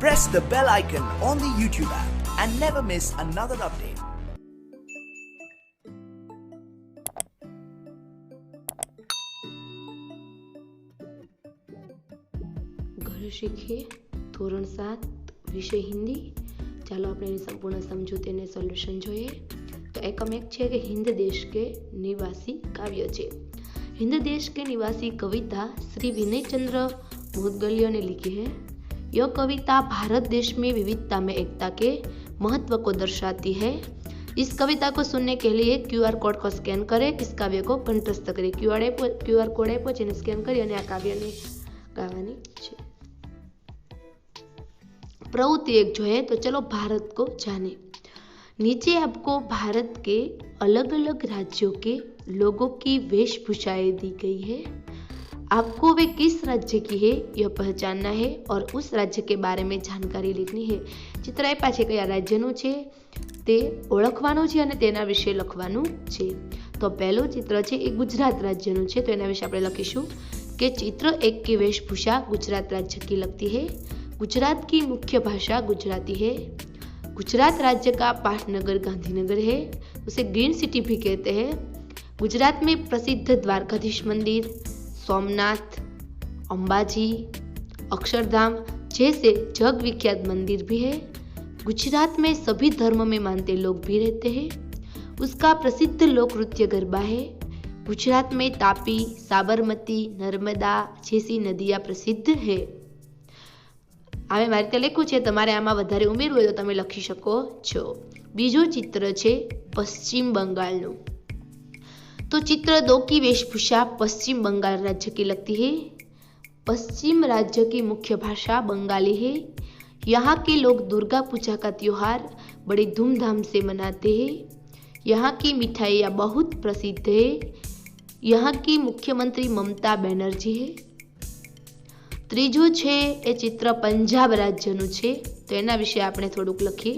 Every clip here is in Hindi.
Press the bell icon on the YouTube app and never miss another update. घर શીખીએ ધોરણ 7 વિષય હિન્દી। ચાલો આપણે એની સંપૂર્ણ સમજૂતી અને સોલ્યુશન જોઈએ। તો એકમ એક છે કે हिंद देश के निवासी काव्य છે। हिंद देश के निवासी कविता श्री विनय चंद्र मोदगल्या ने लिखी है। यह कविता भारत देश में विविधता में एकता के महत्व को दर्शाती है। इस कविता को सुनने के लिए QR कोड को स्कैन करें। इस काव्य को कंठस्थ करें। QR कोड आप्यो छे ने स्कैन करी अने आ काव्यने गावानी छे। प्रवृत्ति एक जो है तो चलो भारत को जाने। नीचे आपको भारत के अलग अलग राज्यों के लोगों की वेशभूषाएं दी गई है। आपको वे किस राज्य की है यह पहचानना है और उस राज्य के बारे में जानकारी लिखनी है। चित्र आप्या छे कया राज्यनुं छे ते ओळखवानुं छे अने तेना विषे लखवानुं छे। तो पहेलुं चित्र छे ए गुजरात राज्यनुं छे तो एना विषे आपणे लखीशुं कि चित्र एक की वेशभूषा गुजरात राज्य की लगती है। गुजरात की मुख्य भाषा गुजराती है। गुजरात राज्य का पाटनगर गांधीनगर है, उसे ग्रीन सिटी भी कहते हैं। गुजरात में प्रसिद्ध द्वारकाधीश मंदिर, सोमनाथ, अंबाजी, अक्षरधाम जैसे जग विख्यात मंदिर भी है। गुजरात में सभी धर्म में मानते लोग भी रहते हैं। उसका प्रसिद्ध लोक नृत्य गरबा है। गुजरात में तापी, साबरमती, नर्मदा जैसी नदियाँ प्रसिद्ध है। હવે મારી રીતે લખ્યું છે, તમારે આમાં વધારે ઉમેરવું હોય તો તમે લખી શકો છો। બીજું ચિત્ર છે પશ્ચિમ બંગાળનું। तो चित्र 2 की वेशभूषा पश्चिम बंगाल राज्य की लगती है। पश्चिम राज्य की मुख्य भाषा बंगाली है। यहाँ के लोग दुर्गा पूजा का त्योहार बड़े धूमधाम से मनाते हैं। यहाँ की मिठाइयाँ बहुत प्रसिद्ध है। यहाँ की मुख्यमंत्री ममता बनर्जी है। ત્રીજું છે એ चित्र पंजाब राज्यનું છે તો એના વિશે આપણે થોડુંક લખીએ।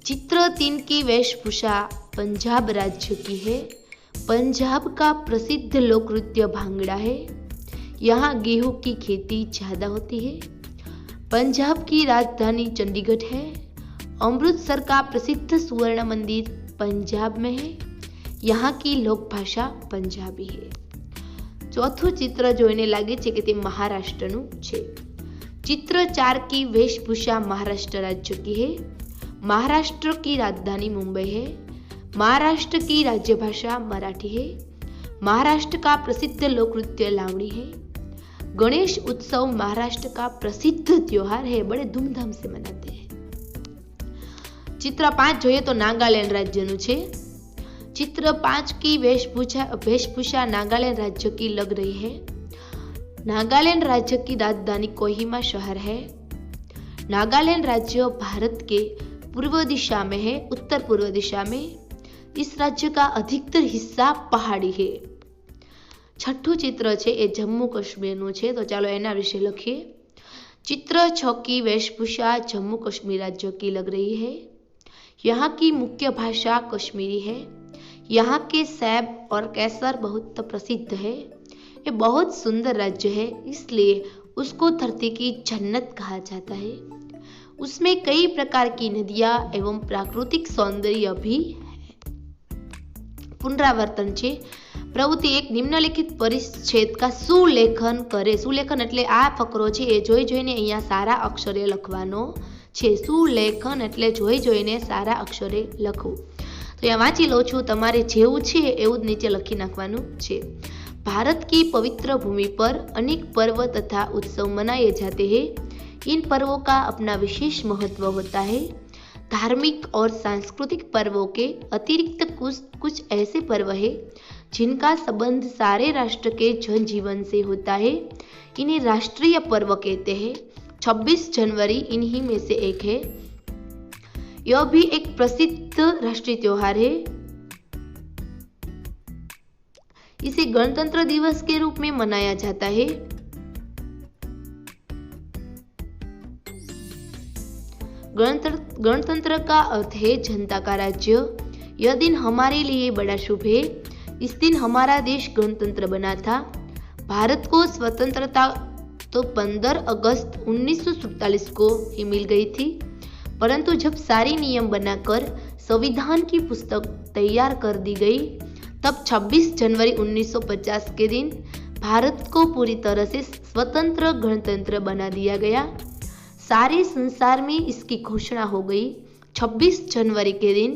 चित्र 3 की वेशभूषा पंजाब राज्य की है। पंजाब का प्रसिद्ध लोक नृत्य भांगड़ा है। यहाँ गेहूं की खेती ज़्यादा होती है। पंजाब की राजधानी चंडीगढ़ है। अमृतसर का प्रसिद्ध सुवर्ण मंदिर पंजाब में है। यहाँ की लोक भाषा पंजाबी है। चौथું चित्र જોઈને લાગે છે કે તે મહારાષ્ટ્રનું છે। चित्र 4 की वेशभूषा महाराष्ट्र राज्य की है। महाराष्ट्र की राजधानी मुंबई है। महाराष्ट्र की राज्य भाषा मराठी है। महाराष्ट्र का प्रसिद्ध लोक नृत्य लावणी है। गणेश उत्सव महाराष्ट्र का प्रसिद्ध त्योहार है, बड़े धूमधाम से मनाते हैं। चित्र 5 જોઈએ તો नागालैंड राज्यનું છે। चित्र 5 की वेशभूषा नागालैंड राज्य की लग रही है। नागालैंड राज्य की राजधानी कोहिमा शहर है। नागालैंड राज्य भारत के पूर्व दिशा में है, उत्तर पूर्व दिशा में। इस राज्य का अधिकतर हिस्सा पहाड़ी है। छठું चित्र છે એ जम्मू कश्मीरનું છે તો ચાલો એના વિશે લખીએ। चित्र 6 की वेशभूषा जम्मू कश्मीर राज्य की लग रही है। यहाँ की मुख्य भाषा कश्मीरी है। यहाँ के सेब और केसर बहुत प्रसिद्ध है। ये बहुत सुंदर राज्य है, इसलिए उसको धरती की जन्नत कहा जाता है। उसमें कई प्रकार की नदियाँ एवं प्राकृतिक सौंदर्य भी है। पुनरावर्तन છે। प्रवृत्ति एक निम्नलिखित परिच्छेद का सुलेखन करे। सुलेखन એટલે આ ફકરો છે એ જોઈ જોઈને અહીંયા સારા અક્ષરે લખવાનો છે। સુલેખન એટલે જોઈ જોઈને સારા અક્ષરે લખવું। तो यहाँ वाँची लो छू, तमारे जेवुं छे एवुं ज नीचे लखी नाखवानुं छे। भारत की पवित्र भूमि पर अनेक पर्व तथा उत्सव मनाए जाते हैं। इन पर्वों का अपना विशेष महत्व होता है। धार्मिक और सांस्कृतिक पर्वों के अतिरिक्त कुछ ऐसे पर्व हैं जिनका संबंध सारे राष्ट्र के जनजीवन से होता है। इन्हें राष्ट्रीय पर्व कहते हैं। 26 जनवरी इन्हीं में से एक है। यह भी एक प्रसिद्ध राष्ट्रीय त्योहार है। इसे गणतंत्र दिवस के रूप में मनाया जाता है। गणतंत्र का अर्थ है जनता का राज्य। यह दिन हमारे लिए बड़ा शुभ है। इस दिन हमारा देश गणतंत्र बना था। भारत को स्वतंत्रता तो 15 अगस्त 1947 को ही मिल गई थी। परंतु जब सारे नियम बनाकर संविधान की पुस्तक तैयार कर दी गई, तब 26 जनवरी 1950 के दिन भारत को पूरी तरह से स्वतंत्र गणतंत्र बना दिया गया। सारे संसार में इसकी घोषणा हो गई। 26 जनवरी के दिन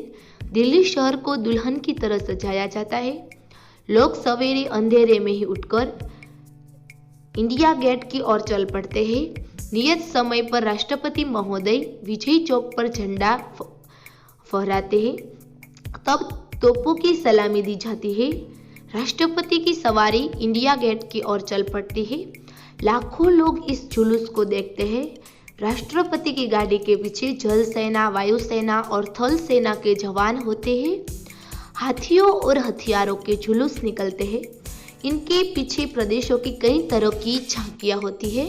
दिल्ली शहर को दुल्हन की तरह सजाया जाता है। लोग सवेरे अंधेरे में ही उठकर इंडिया गेट की ओर चल पड़ते हैं। नियत समय पर राष्ट्रपति महोदय विजय चौक पर झंडा फहराते हैं। तब तोपों की सलामी दी जाती है। राष्ट्रपति की सवारी इंडिया गेट की ओर चल पड़ती है। लाखों लोग इस जुलूस को देखते हैं। राष्ट्रपति की गाड़ी के पीछे जल सेना, वायु सेना और थल सेना के जवान होते हैं। हाथियों और हथियारों के जुलूस निकलते हैं। इनके पीछे प्रदेशों की कई तरह की झांकियां होती है।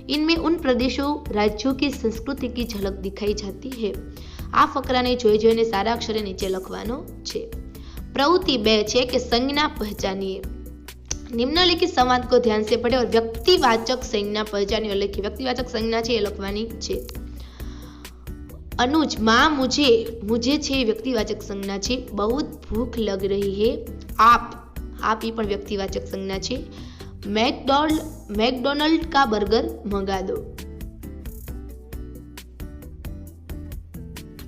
इनमें उन प्रदेशों, राज्यों की संस्कृति की झलक दिखाई जाती है। आ फकराने જોઈને સારા અક્ષરે નીચે લખવાનો છે। પ્રવૃત્તિ 2 છે કે સંજ્ઞા પहचानिए। निम्नलिखित संवाद को ध्यान से पढ़े और व्यक्तिवाचक संज्ञा पहचानिए लिखिए। व्यक्तिवाचक संज्ञा છે એ લખવાની છે। अनुज, माँ मुझे, मुझे છે व्यक्तिवाचक संज्ञा છે। बहुत भूख लग रही है। आप ये पण व्यक्तिवाचक संज्ञा છે। मैकडोनल्ड का बर्गर मंगा दो।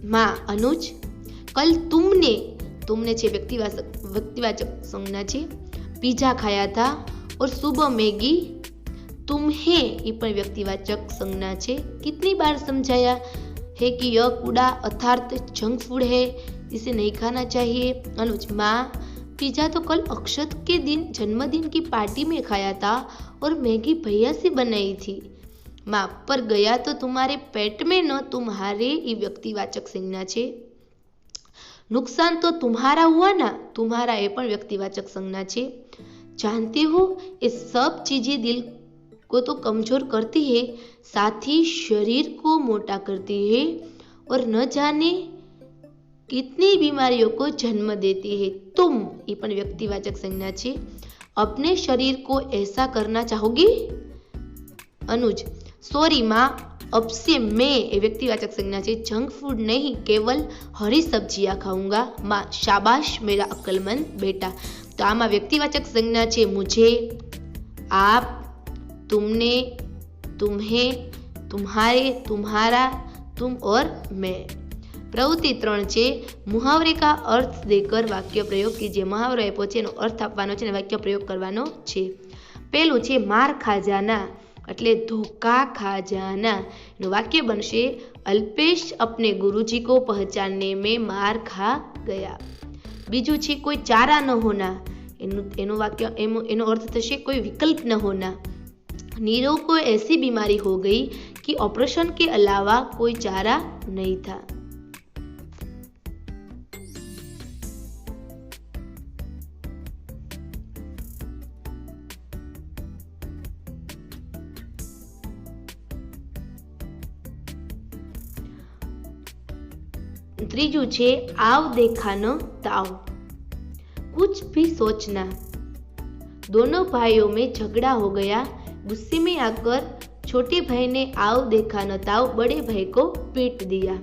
माँ, अनुज, कल तुमने છે व्यक्तिवाचक संज्ञा છે। पिज्जा खाया था और सुबह मैगी। तुम्हें ये पण व्यक्तिवाचक संज्ञा છે। कितनी बार समझाया है कि यह कूड़ा अर्थात जंक फूड है, इसे नहीं खाना चाहिए। अनुज, माँ, पिज्जा तो कल अक्षत के दिन जन्मदिन की पार्टी में खाया था और मैगी भैया से बनाई थी। माँ, पर गया तो तुम्हारे पेट में न तुम्हारे। ये व्यक्तिवाचक संज्ञा છે। नुकसान तो तुम्हारा हुआ ना, तुम्हारा ये पण व्यक्तिवाचक संज्ञा છે। जानते हो ये सब चीजें दिल को तो कमजोर करती है, साथ ही शरीर को मोटा करती है और न जाने कितनी बीमारियों को जन्म देती है। तुम ये पण व्यक्तिवाचक संज्ञा છે। अपने शरीर को ऐसा करना चाहोगी। अनुज, सॉरी माँ, अब से मैं, ये व्यक्तिवाचक संज्ञा છે। जंक फूड नहीं, केवल हरी सब्जियां खाऊंगा। माँ, शाबाश मेरा अक्लमंद बेटा। तो आमा व्यक्तिवाचक संज्ञा છે मुझे, आप, तुमने, तुम्हें, तुम्हारे, तुम्हारा, तुम और मैं। प्रवृत्ति 3 છે मुहावरे का अर्थ देकर वाक्य प्रयोग कीजिए। मुहावरो आप्यो છે એનો અર્થ આપવાનો છે અને વાક્ય પ્રયોગ કરવાનો છે। પહેલું છે માર ખા જાના એટલે ધોકા खा जाना। એનું વાક્ય બનશે અલ્પેશ अपने गुरुजी को पहचानने में मार खा गया। બીજું છે કોઈ ચારા ન હોના। એનું વાક્ય એનો અર્થ થશે કોઈ વિકલ્પ ન હોના। नीरव को ऐसी बीमारी हो गई कि ऑपरेशन के अलावा कोई चारा नहीं था। ત્રીજું છે આવ देखा न ताव। कुछ भी सोचना। दोनों भाइयों में झगड़ा हो गया। गुस्से में आकर छोटे भाई ने आव देखा न ताव बड़े भाई को पीट दिया।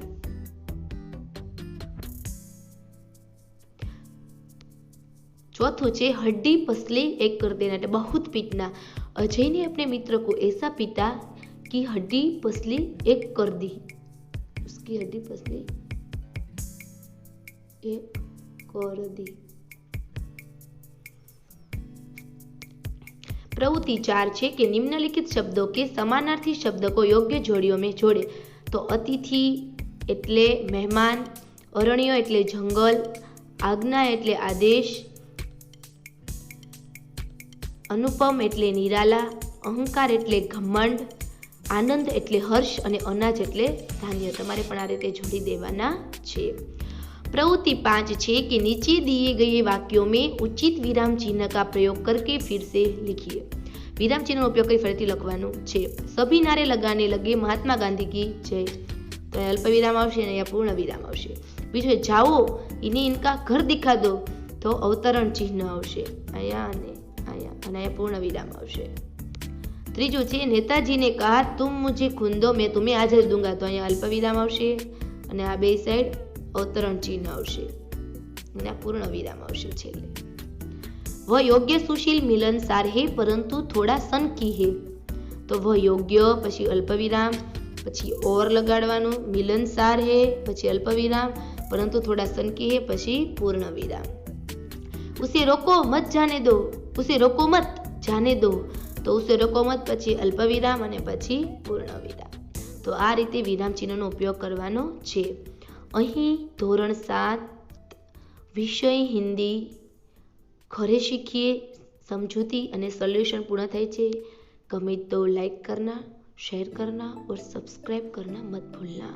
चौथुं छे हड्डी पसली एक कर देना, बहुत पीटना। अजय ने अपने मित्र को ऐसा पीटा कि हड्डी पसली एक कर दी। उसकी हड्डी पसली एक कर दी। प्रवृत्ति 4 છે કે નિમ્નલિખિત શબ્દો કે સમાનાર્થી શબ્દ को યોગ્ય જોડીઓ में જોડે। તો અતિથિ એટલે મહેમાન, અરણ્ય એટલે જંગલ, આજ્ઞા એટલે આદેશ, अनुपम એટલે નિરાલા, અહંકાર એટલે ઘમંડ, આનંદ એટલે હર્ષ અને અનાજ એટલે ધાન્ય। તમારે પણ આ રીતે જોડી દેવાના છે। प्रवृत्ति 5 છે कि नीचे दिए गए वाक्यों में उचित विराम चिन्ह का प्रयोग करके फिर से लिखिए। विराम चिन्ह उपयोग कर फरीथी लखवानुं छे। सभी नारे लगाने लगे महात्मा गांधी की जय। तो अल्प विराम आवशे ने या पूर्ण विराम आवशे। बीजो जाओ इन्हें इनका घर दिखा दो, तो अवतरण चिन्ह आवशे अहींया अने अहींया, अने अहींया पूर्ण विराम आवशे। ત્રીજું છે नेताजी ने कहा तुम मुझे खून दो मैं तुम्हें आजादी दूंगा, तो અહીંયા અલ્પવિરામ આવશે અને આ બે સાઈડ અવતરણ ચિહ્ન આવશે અને આ પૂર્ણ વિરામ આવશે છેલ્લે. वह योग्य सुशील मिलनसार है परंतु थोड़ा सनकी है, तो वह योग्य પછી અલ્પવિરામ પછી ઓર લગાડવાનું, મિલનસાર હે પછી અલ્પવિરામ પરંતુ થોડા સનકી હે પછી પૂર્ણ વિરામ. उसे रोको मत जाने दो, उसे रोको मत जाने दो, तो उसे रोको मत પછી અલ્પવિરામ અને પછી પૂર્ણ વિરામ. તો આ રીતે વિરામ ચિહ્નનો ઉપયોગ કરવાનો છે. અહીં ધોરણ 7 વિષય હિન્દી घरे सीखिए समझौती અને સોલ્યુશન પૂર્ણ થાય છે. गमे तो लाइक करना, शेयर करना और सब्सक्राइब करना मत भूलना.